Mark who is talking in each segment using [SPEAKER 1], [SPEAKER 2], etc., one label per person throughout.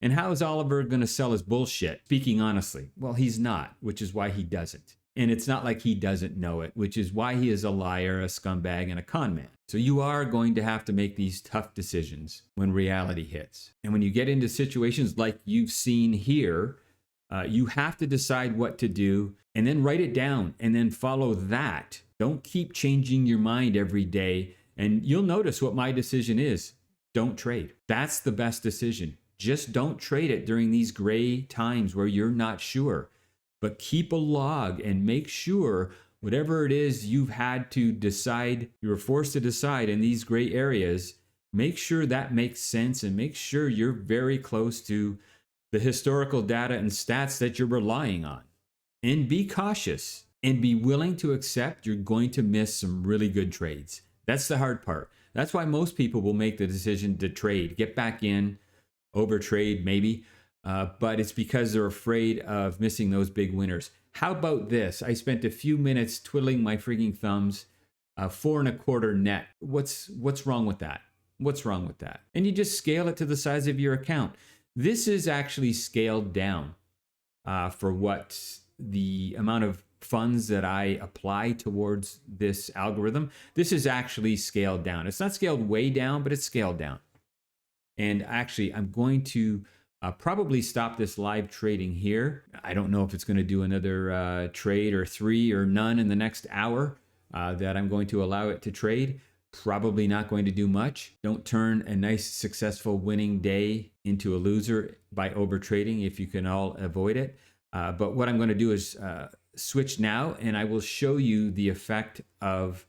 [SPEAKER 1] And how is Oliver going to sell his bullshit? Speaking honestly, well, he's not, which is why he doesn't. And it's not like he doesn't know it, which is why he is a liar, a scumbag, and a con man. So you are going to have to make these tough decisions when reality hits. And when you get into situations like you've seen here, you have to decide what to do and then write it down and then follow that. Don't keep changing your mind every day. And you'll notice what my decision is. Don't trade. That's the best decision. Just don't trade it during these gray times where you're not sure. But keep a log and make sure whatever it is you've had to decide, you were forced to decide in these gray areas, make sure that makes sense and make sure you're very close to the historical data and stats that you're relying on. And be cautious and be willing to accept you're going to miss some really good trades. That's the hard part. That's why most people will make the decision to trade, get back in, overtrade maybe. But it's because they're afraid of missing those big winners. How about this? I spent a few minutes twiddling my freaking thumbs, 4.25 net. What's wrong with that? What's wrong with that? And you just scale it to the size of your account. This is actually scaled down for what the amount of funds that I apply towards this algorithm. This is actually scaled down. It's not scaled way down, but it's scaled down. And actually, I'm going to probably stop this live trading here. I don't know if it's going to do another trade or 3 or none in the next hour that I'm going to allow it to trade. Probably not going to do much. Don't turn a nice, successful winning day into a loser by overtrading if you can all avoid it. But what I'm going to do is switch now, and I will show you the effect of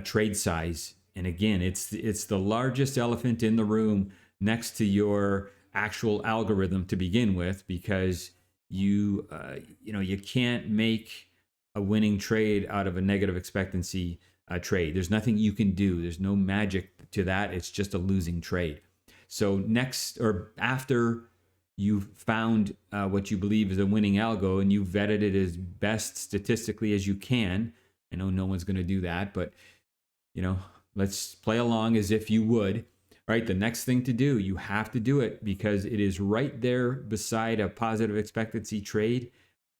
[SPEAKER 1] trade size. And again, it's the largest elephant in the room next to your actual algorithm to begin with, because you can't make a winning trade out of a negative expectancy trade. There's nothing you can do. There's no magic to that. It's just a losing trade. So next, or after you've found what you believe is a winning algo and you've vetted it as best statistically as you can, I know no one's going to do that, but let's play along as if you would. All right, the next thing to do, you have to do it because it is right there beside a positive expectancy trade,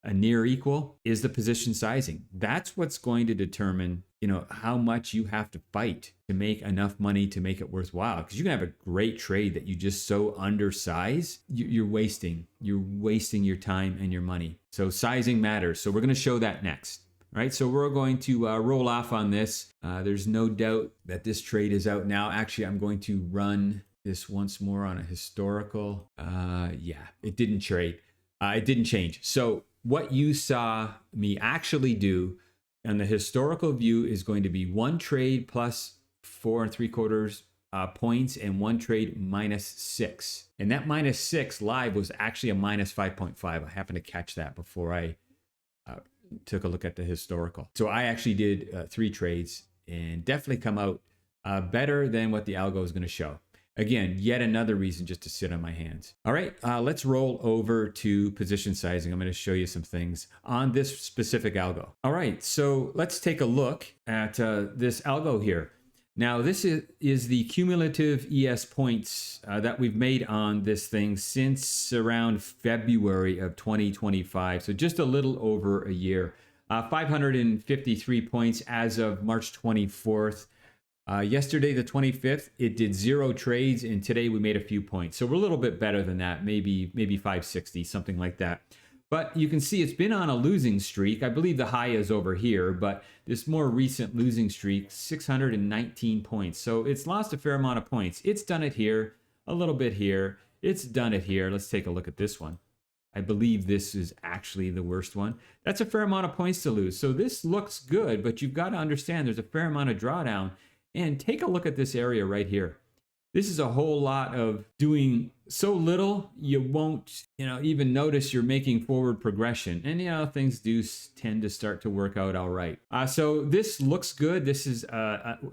[SPEAKER 1] a near equal, is the position sizing. That's what's going to determine, how much you have to fight to make enough money to make it worthwhile. Because you can have a great trade that you just so undersize, you're wasting your time and your money. So sizing matters. So we're going to show that next. All right, so we're going to roll off on this. There's no doubt that this trade is out now. Actually, I'm going to run this once more on a historical. It didn't trade. It didn't change. So what you saw me actually do on the historical view is going to be one trade plus 4.75 points and one trade -6. And that -6 live was actually a -5.5. I happened to catch that before I took a look at the historical. So I actually did 3 trades and definitely come out better than what the algo is going to show. Again, yet another reason just to sit on my hands. All right, let's roll over to position sizing. I'm going to show you some things on this specific algo. All right, so let's take a look at this algo here. Now, this is the cumulative ES points that we've made on this thing since around February of 2025. So just a little over a year. 553 points as of March 24th. Yesterday, the 25th, it did 0 trades, and today we made a few points. So we're a little bit better than that, maybe 560, something like that. But you can see it's been on a losing streak. I believe the high is over here, but this more recent losing streak, 619 points. So it's lost a fair amount of points. It's done it here, a little bit here. It's done it here. Let's take a look at this one. I believe this is actually the worst one. That's a fair amount of points to lose. So this looks good, but you've got to understand there's a fair amount of drawdown. And take a look at this area right here. This is a whole lot of doing so little, you won't, even notice you're making forward progression. And, things do tend to start to work out all right. So this looks good. This is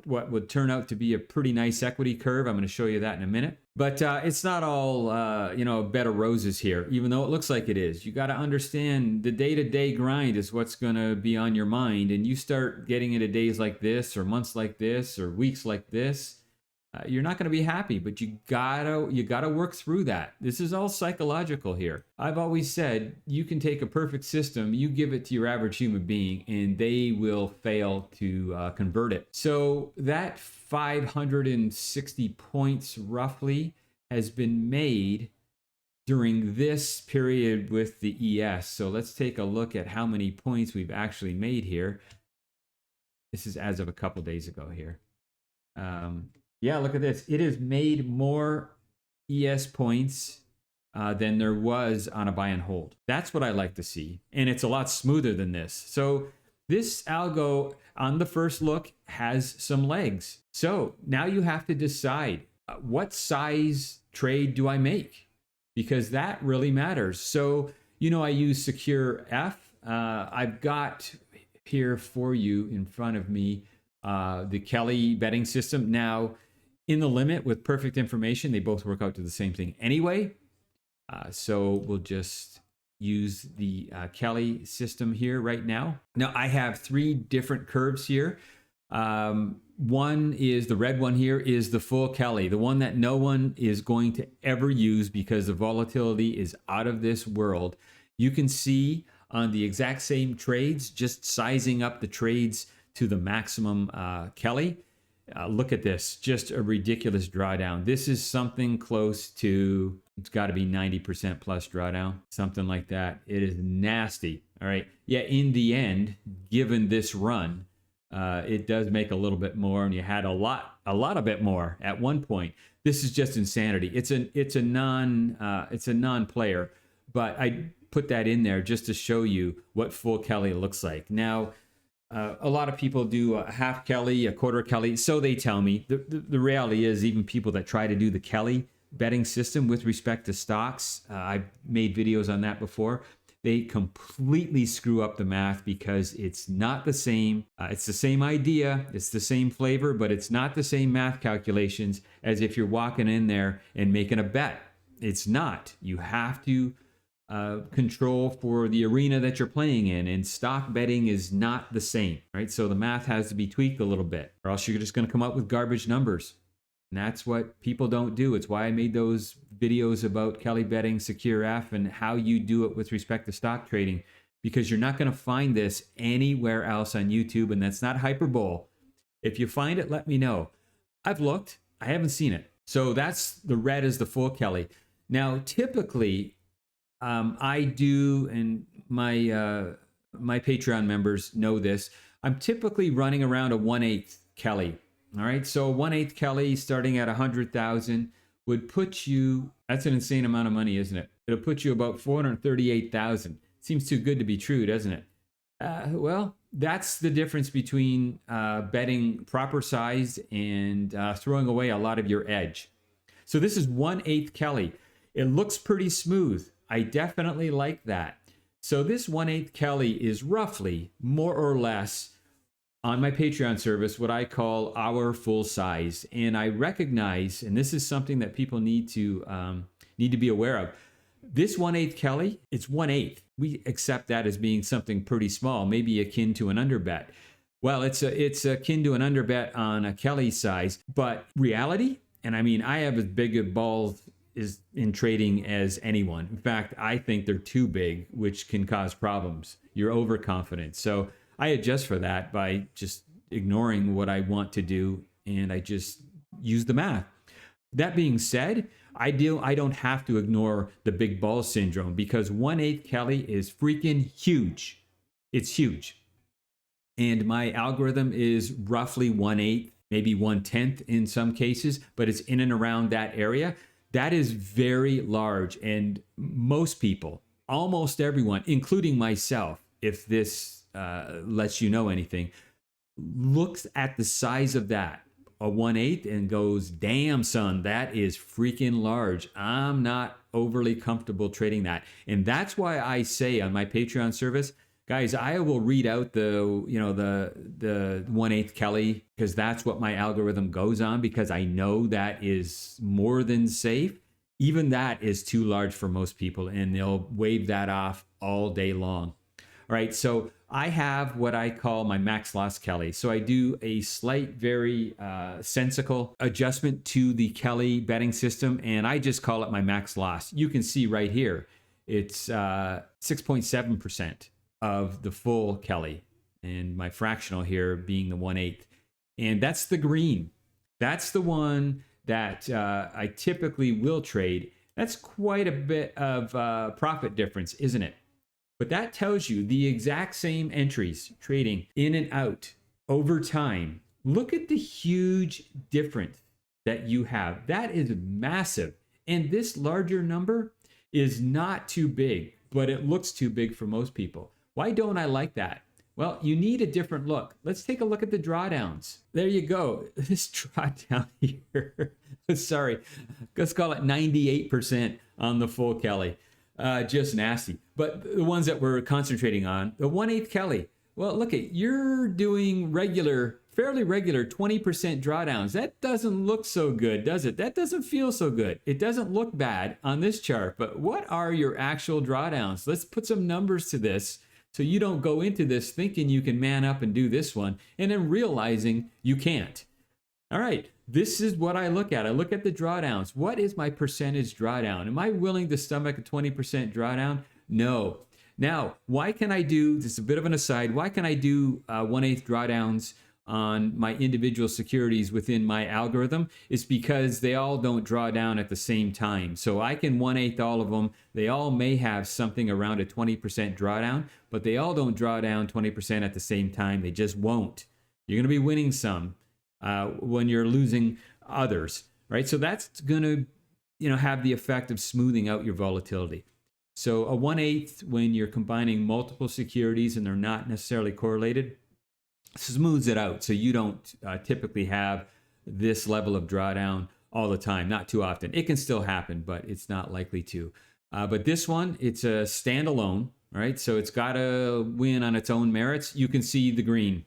[SPEAKER 1] what would turn out to be a pretty nice equity curve. I'm going to show you that in a minute. But it's not all, a bed of roses here, even though it looks like it is. You got to understand the day-to-day grind is what's going to be on your mind. And you start getting into days like this or months like this or weeks like this. you're not going to be happy, but you gotta work through that. This is all psychological here. I've always said you can take a perfect system, you give it to your average human being, and they will fail to convert it. So that 560 points roughly has been made during this period with the ES. So let's take a look at how many points we've actually made here. This is as of a couple days ago here. Yeah, look at this. It has made more ES points than there was on a buy and hold. That's what I like to see. And it's a lot smoother than this. So this algo on the first look has some legs. So now you have to decide what size trade do I make? Because that really matters. So, I use Secure F. I've got here for you in front of me the Kelly betting system. Now, in the limit with perfect information, they both work out to the same thing anyway. So we'll just use the Kelly system here right now. Now, I have 3 different curves here. One is the red one here is the full Kelly, the one that no one is going to ever use because the volatility is out of this world. You can see on the exact same trades, just sizing up the trades to the maximum Kelly. Look at this, just a ridiculous drawdown. This is something close to, it's got to be 90% plus drawdown, something like that. It is nasty. All right. Yeah, in the end, given this run, it does make a little bit more, and you had a lot of bit more at one point. This is just insanity. It's a non-player, but I put that in there just to show you what full Kelly looks like. Now, a lot of people do a half Kelly, a quarter Kelly, so they tell me. The reality is, even people that try to do the Kelly betting system with respect to stocks, I've made videos on that before. They completely screw up the math because it's not the same. It's the same idea, it's the same flavor, but it's not the same math calculations as if you're walking in there and making a bet. It's not. You have to control for the arena that you're playing in, and stock betting is not the same, right? So the math has to be tweaked a little bit, or else you're just going to come up with garbage numbers. And that's what people don't do. It's why I made those videos about Kelly betting, Secure F, and how you do it with respect to stock trading, because you're not going to find this anywhere else on YouTube, and that's not hyperbole. If you find it, let me know. I've looked. I haven't seen it. So that's the red is the full Kelly. Now, typically, I do, and my Patreon members know this, I'm typically running around a 1/8 Kelly. All right, so 1/8 Kelly starting at 100,000 would put you, that's an insane amount of money, isn't it? It'll put you about 438,000. Seems too good to be true, doesn't it? Well, that's the difference between betting proper size and throwing away a lot of your edge. So this is 1/8 Kelly. It looks pretty smooth. I definitely like that. So this 1/8 Kelly is roughly, more or less, on my Patreon service, what I call our full size. And I recognize, and this is something that people need to be aware of. This 1/8 Kelly, it's 1/8. We accept that as being something pretty small, maybe akin to an underbet. Well, it's akin to an underbet on a Kelly size, but reality, and I mean, I have as big a balls is in trading as anyone. In fact, I think they're too big, which can cause problems. You're overconfident. So I adjust for that by just ignoring what I want to do, and I just use the math. That being said, I don't have to ignore the big ball syndrome, because 1/8 Kelly is freaking huge. It's huge. And my algorithm is roughly 1/8, maybe 1/10 in some cases, but it's in and around that area. That is very large. And most people, almost everyone, including myself, if this lets you know anything, looks at the size of that, a 1/8, and goes, damn, son, that is freaking large. I'm not overly comfortable trading that. And that's why I say on my Patreon service, guys, I will read out the 1/8 Kelly, because that's what my algorithm goes on, because I know that is more than safe. Even that is too large for most people, and they'll wave that off all day long. All right, so I have what I call my max loss Kelly. So I do a slight, very sensical adjustment to the Kelly betting system, and I just call it my max loss. You can see right here, it's 6.7% of the full Kelly, and my fractional here being the 1/8. And that's the green. That's the one that I typically will trade. That's quite a bit of profit difference, isn't it? But that tells you the exact same entries trading in and out over time. Look at the huge difference that you have. That is massive. And this larger number is not too big, but it looks too big for most people. Why don't I like that? Well, you need a different look. Let's take a look at the drawdowns. There you go. This drawdown here, sorry, let's call it 98% on the full Kelly. Just nasty. But the ones that we're concentrating on, the 1/8 Kelly. Well, look at, you're doing regular, fairly regular 20% drawdowns. That doesn't look so good, does it? That doesn't feel so good. It doesn't look bad on this chart, but what are your actual drawdowns? Let's put some numbers to this so you don't go into this thinking you can man up and do this one and then realizing you can't. All right, this is what I look at. I look at the drawdowns. What is my percentage drawdown? Am I willing to stomach a 20% drawdown? No. Now, why can I do, this is a bit of an aside, why can I do 1/8 drawdowns on my individual securities within my algorithm? Is because they all don't draw down at the same time. So I can 1/8 all of them. They all may have something around a 20% drawdown, but they all don't draw down 20% at the same time. They just won't. You're going to be winning some when you're losing others, right? So that's going to, have the effect of smoothing out your volatility. So a 1/8 when you're combining multiple securities and they're not necessarily correlated smooths it out. So you don't typically have this level of drawdown all the time, not too often. It can still happen, but it's not likely to. But this one, it's a standalone, right? So it's got to win on its own merits. You can see the green,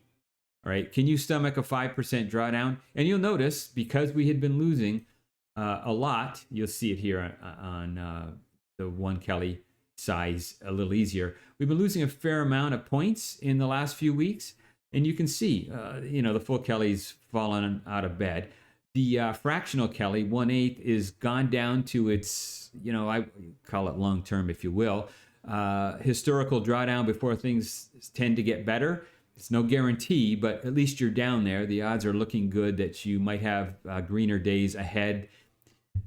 [SPEAKER 1] all right? Can you stomach a 5% drawdown? And you'll notice, because we had been losing a lot, you'll see it here on the 1 Kelly size a little easier. We've been losing a fair amount of points in the last few weeks. And you can see, the full Kelly's fallen out of bed. The fractional Kelly, 1/8, is gone down to its, I call it long-term, if you will, historical drawdown before things tend to get better. It's no guarantee, but at least you're down there. The odds are looking good that you might have greener days ahead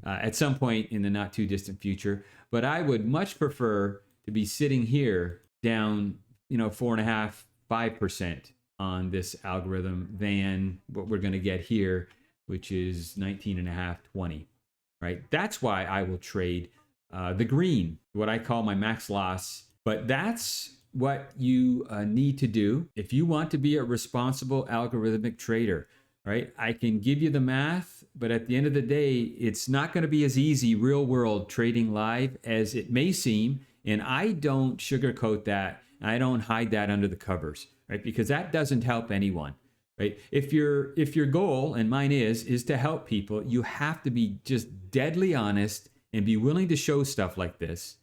[SPEAKER 1] at some point in the not too distant future. But I would much prefer to be sitting here down, 4.5%, 5% on this algorithm than what we're going to get here, which is 19.5, 20, right? That's why I will trade the green, what I call my max loss. But that's what you need to do if you want to be a responsible algorithmic trader, right? I can give you the math, but at the end of the day, it's not going to be as easy real world trading live as it may seem. And I don't sugarcoat that. I don't hide that under the covers, right? Because that doesn't help anyone, right? If your goal, and mine is to help people, you have to be just deadly honest and be willing to show stuff like this,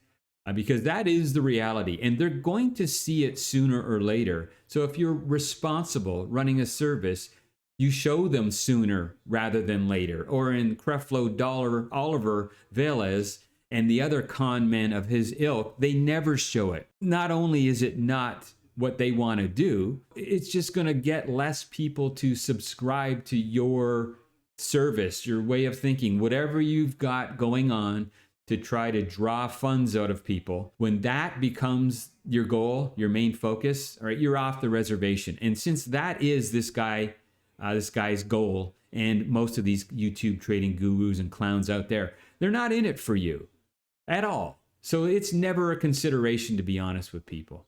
[SPEAKER 1] because that is the reality, and they're going to see it sooner or later. So if you're responsible running a service, you show them sooner rather than later. Or in Creflo Oliver Velez and the other con men of his ilk, they never show it. Not only is it not what they want to do, it's just going to get less people to subscribe to your service, your way of thinking, whatever you've got going on to try to draw funds out of people. When that becomes your goal, your main focus, all right, you're off the reservation. And since that is this guy's goal, and most of these YouTube trading gurus and clowns out there, they're not in it for you at all. So it's never a consideration, to be honest with people.